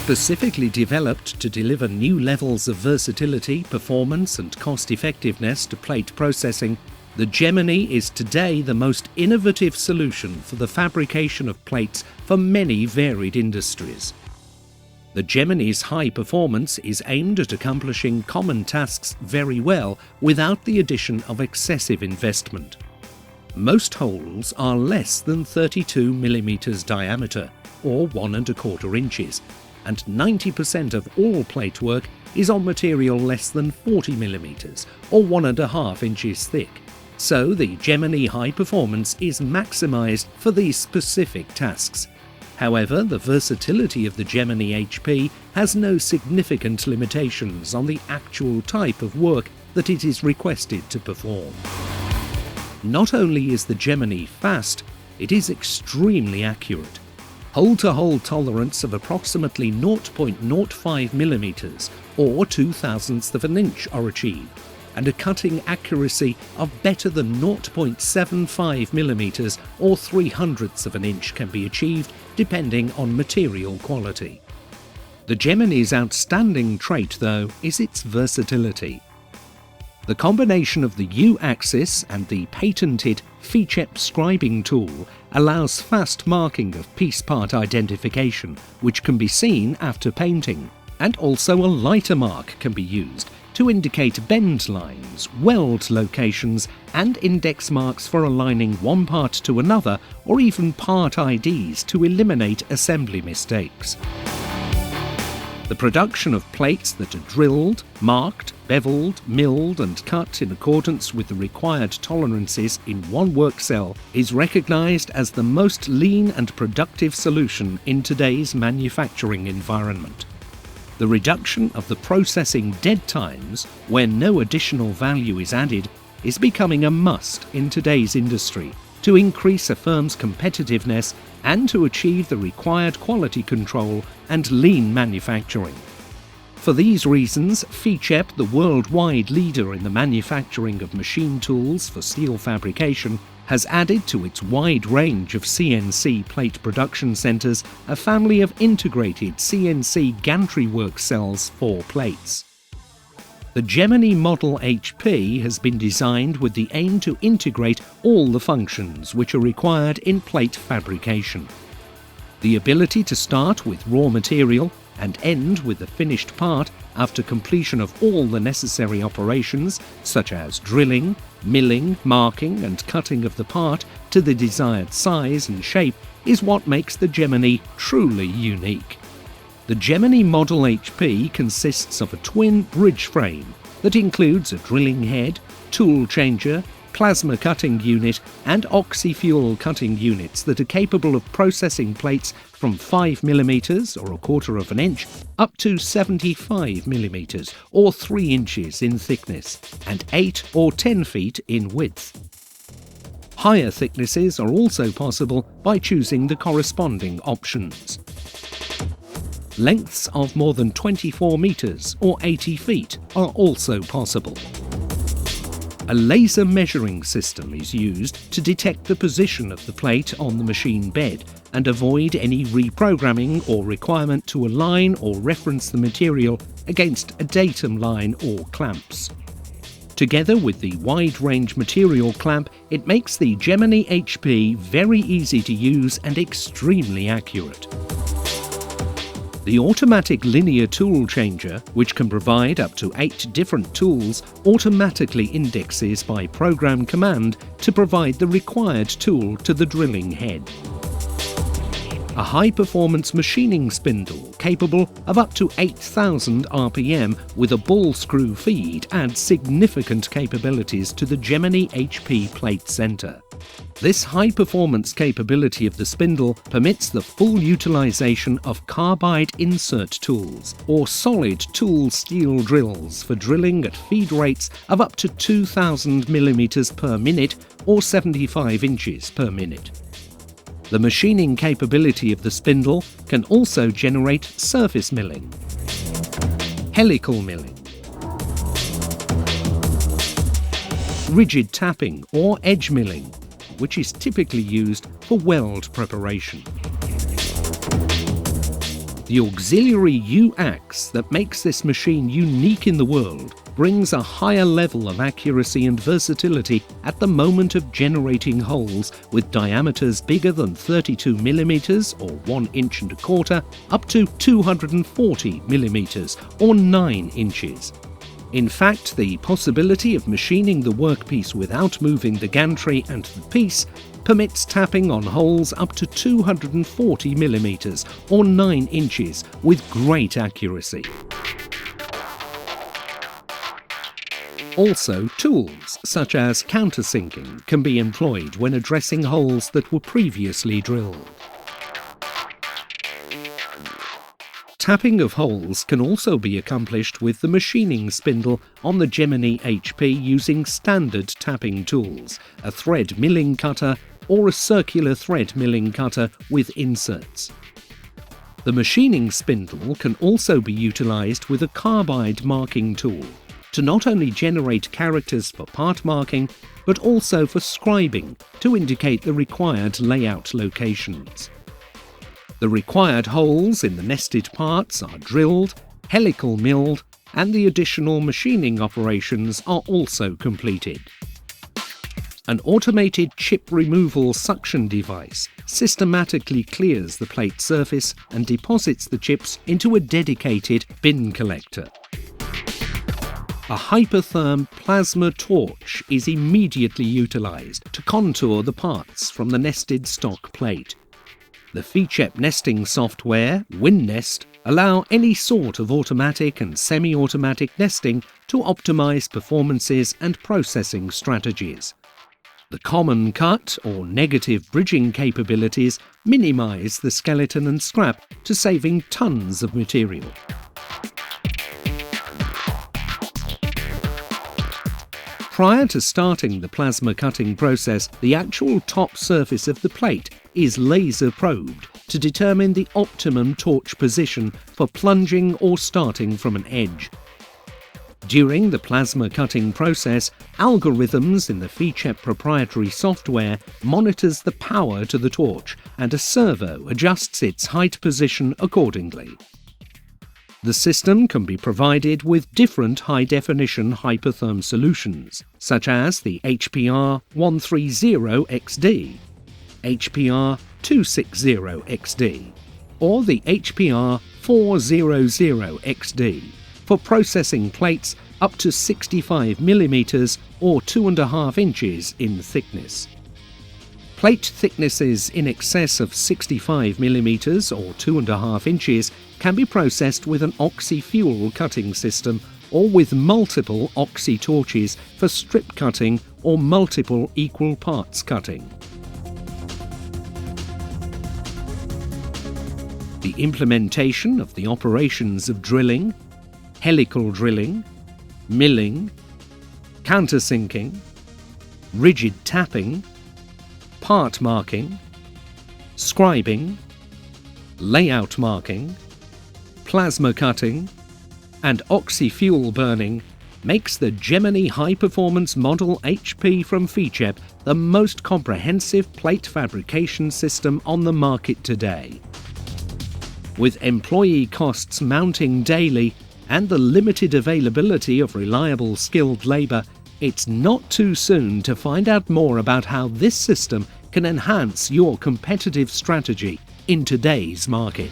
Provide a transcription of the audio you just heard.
Specifically developed to deliver new levels of versatility, performance and cost-effectiveness to plate processing, the Gemini is today the most innovative solution for the fabrication of plates for many varied industries. The Gemini's high performance is aimed at accomplishing common tasks very well without the addition of excessive investment. Most holes are less than 32 mm diameter, or 1¼ inches, and 90% of all plate work is on material less than 40 mm, or 1½ inches thick. So the Gemini high performance is maximised for these specific tasks. However, the versatility of the Gemini HP has no significant limitations on the actual type of work that it is requested to perform. Not only is the Gemini fast, it is extremely accurate. Hole-to-hole tolerance of approximately 0.05 mm or 0.002 of an inch are achieved, and a cutting accuracy of better than 0.75 mm or 0.03 of an inch can be achieved depending on material quality. The Gemini's outstanding trait, though, is its versatility. The combination of the U-axis and the patented FICEP scribing tool allows fast marking of piece part identification, which can be seen after painting, and also a lighter mark can be used to indicate bend lines, weld locations, and index marks for aligning one part to another, or even part IDs to eliminate assembly mistakes. The production of plates that are drilled, marked, beveled, milled and cut in accordance with the required tolerances in one work cell is recognised as the most lean and productive solution in today's manufacturing environment. The reduction of the processing dead times, where no additional value is added, is becoming a must in today's industry to increase a firm's competitiveness and to achieve the required quality control and lean manufacturing. For these reasons, FICEP, the worldwide leader in the manufacturing of machine tools for steel fabrication, has added to its wide range of CNC plate production centres a family of integrated CNC gantry work cells for plates. The Gemini Model HP has been designed with the aim to integrate all the functions which are required in plate fabrication. The ability to start with raw material and end with the finished part after completion of all the necessary operations, such as drilling, milling, marking and cutting of the part to the desired size and shape, is what makes the Gemini truly unique. The Gemini Model HP consists of a twin bridge frame that includes a drilling head, tool changer, plasma cutting unit and oxy-fuel cutting units that are capable of processing plates from 5 mm or 1/4 inch up to 75 mm or 3 inches in thickness and 8 or 10 feet in width. Higher thicknesses are also possible by choosing the corresponding options. Lengths of more than 24 meters or 80 feet are also possible. A laser measuring system is used to detect the position of the plate on the machine bed and avoid any reprogramming or requirement to align or reference the material against a datum line or clamps. Together with the wide-range material clamp, it makes the Gemini HP very easy to use and extremely accurate. The automatic linear tool changer, which can provide up to 8 different tools, automatically indexes by program command to provide the required tool to the drilling head. A high-performance machining spindle capable of up to 8,000 RPM with a ball screw feed adds significant capabilities to the Gemini HP plate center. This high-performance capability of the spindle permits the full utilization of carbide insert tools or solid tool steel drills for drilling at feed rates of up to 2,000 mm per minute or 75 inches per minute. The machining capability of the spindle can also generate surface milling, helical milling, rigid tapping or edge milling, which is typically used for weld preparation. The auxiliary U-axe that makes this machine unique in the world brings a higher level of accuracy and versatility at the moment of generating holes with diameters bigger than 32 mm or 1 inch and a quarter up to 240 mm or 9 inches. In fact, the possibility of machining the workpiece without moving the gantry and the piece permits tapping on holes up to 240 mm or 9 inches with great accuracy. Also, tools such as countersinking can be employed when addressing holes that were previously drilled. Tapping of holes can also be accomplished with the machining spindle on the Gemini HP using standard tapping tools, a thread milling cutter or a circular thread milling cutter with inserts. The machining spindle can also be utilised with a carbide marking tool to not only generate characters for part marking, but also for scribing to indicate the required layout locations. The required holes in the nested parts are drilled, helical milled, and the additional machining operations are also completed. An automated chip removal suction device systematically clears the plate surface and deposits the chips into a dedicated bin collector. A hypertherm plasma torch is immediately utilised to contour the parts from the nested stock plate. The FICEP nesting software, WinNest, allow any sort of automatic and semi-automatic nesting to optimize performances and processing strategies. The common cut or negative bridging capabilities minimize the skeleton and scrap to saving tons of material. Prior to starting the plasma cutting process, the actual top surface of the plate is laser probed to determine the optimum torch position for plunging or starting from an edge. During the plasma cutting process, algorithms in the FICEP proprietary software monitors the power to the torch and a servo adjusts its height position accordingly. The system can be provided with different high-definition hypertherm solutions, such as the HPR 130XD, HPR 260XD, or the HPR 400XD for processing plates up to 65 mm or 2.5 inches in thickness. Plate thicknesses in excess of 65 mm or 2.5 inches can be processed with an oxy-fuel cutting system or with multiple oxy torches for strip cutting or multiple equal parts cutting. The implementation of the operations of drilling, helical drilling, milling, countersinking, rigid tapping, part marking, scribing, layout marking, plasma cutting, and oxy-fuel burning makes the Gemini High Performance Model HP from FICEP the most comprehensive plate fabrication system on the market today. With employee costs mounting daily and the limited availability of reliable skilled labour, it's not too soon to find out more about how this system can enhance your competitive strategy in today's market.